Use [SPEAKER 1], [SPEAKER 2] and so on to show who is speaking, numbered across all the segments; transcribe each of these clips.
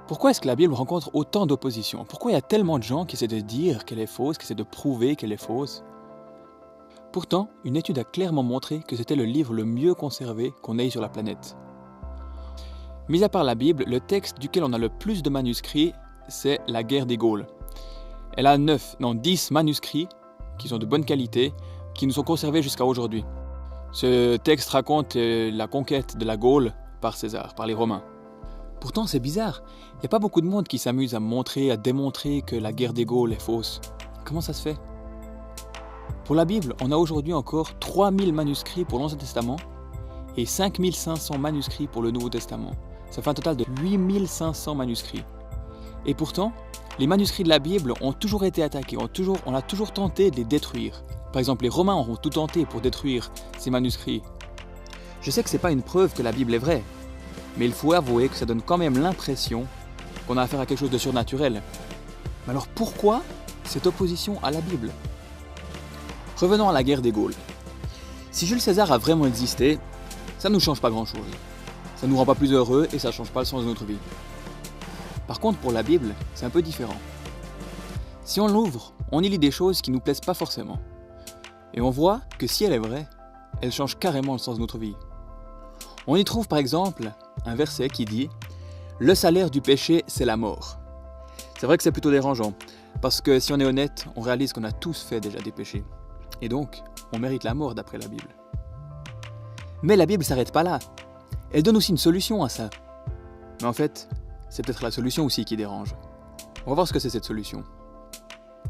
[SPEAKER 1] Pourquoi est-ce que la Bible rencontre autant d'opposition? Pourquoi il y a tellement de gens qui essaient de dire qu'elle est fausse, qui essaient de prouver qu'elle est fausse? Pourtant, une étude a clairement montré que c'était le livre le mieux conservé qu'on ait sur la planète. Mis à part la Bible, le texte duquel on a le plus de manuscrits, c'est la guerre des Gaules. Elle a 10 manuscrits qui sont de bonne qualité, qui nous sont conservés jusqu'à aujourd'hui. Ce texte raconte la conquête de la Gaule par César, par les Romains. Pourtant, c'est bizarre, il n'y a pas beaucoup de monde qui s'amuse à montrer, à démontrer que la guerre des Gaules est fausse. Comment ça se fait? Pour la Bible, on a aujourd'hui encore 3000 manuscrits pour l'Ancien Testament et 5500 manuscrits pour le Nouveau Testament. Ça fait un total de 8500 manuscrits. Et pourtant, les manuscrits de la Bible ont toujours été attaqués, on a toujours tenté de les détruire. Par exemple, les Romains ont tout tenté pour détruire ces manuscrits. Je sais que ce n'est pas une preuve que la Bible est vraie, mais il faut avouer que ça donne quand même l'impression qu'on a affaire à quelque chose de surnaturel. Mais alors pourquoi cette opposition à la Bible? Revenons à la guerre des Gaules. Si Jules César a vraiment existé, ça ne nous change pas grand-chose. Ça ne nous rend pas plus heureux et ça ne change pas le sens de notre vie. Par contre, pour la Bible, c'est un peu différent. Si on l'ouvre, on y lit des choses qui ne nous plaisent pas forcément. Et on voit que si elle est vraie, elle change carrément le sens de notre vie. On y trouve par exemple un verset qui dit « Le salaire du péché, c'est la mort ». C'est vrai que c'est plutôt dérangeant, parce que si on est honnête, on réalise qu'on a tous fait déjà des péchés. Et donc, on mérite la mort d'après la Bible. Mais la Bible ne s'arrête pas là. Elle donne aussi une solution à ça. Mais en fait, c'est peut-être la solution aussi qui dérange. On va voir ce que c'est cette solution.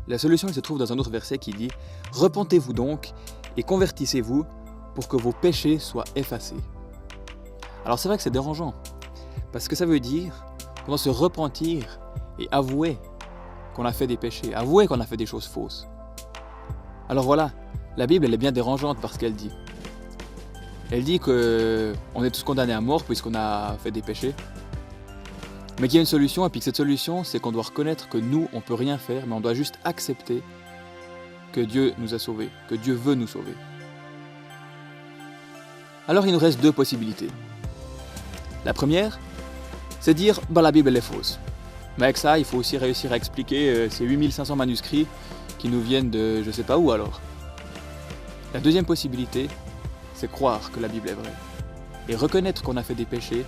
[SPEAKER 1] La solution, elle se trouve dans un autre verset qui dit « Repentez-vous donc et convertissez-vous pour que vos péchés soient effacés. » Alors c'est vrai que c'est dérangeant, parce que ça veut dire qu'on doit se repentir et avouer qu'on a fait des péchés, avouer qu'on a fait des choses fausses. Alors voilà, la Bible elle est bien dérangeante par ce qu'elle dit. Elle dit qu'on est tous condamnés à mort puisqu'on a fait des péchés, mais qu'il y a une solution, et puis que cette solution, c'est qu'on doit reconnaître que nous, on ne peut rien faire, mais on doit juste accepter que Dieu nous a sauvés, que Dieu veut nous sauver. Alors il nous reste deux possibilités. La première, c'est dire la Bible elle est fausse. Mais avec ça, il faut aussi réussir à expliquer ces 8500 manuscrits qui nous viennent de je sais pas où alors. La deuxième possibilité, c'est croire que la Bible est vraie. Et reconnaître qu'on a fait des péchés,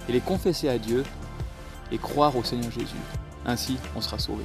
[SPEAKER 1] et les confesser à Dieu, et croire au Seigneur Jésus. Ainsi, on sera sauvé.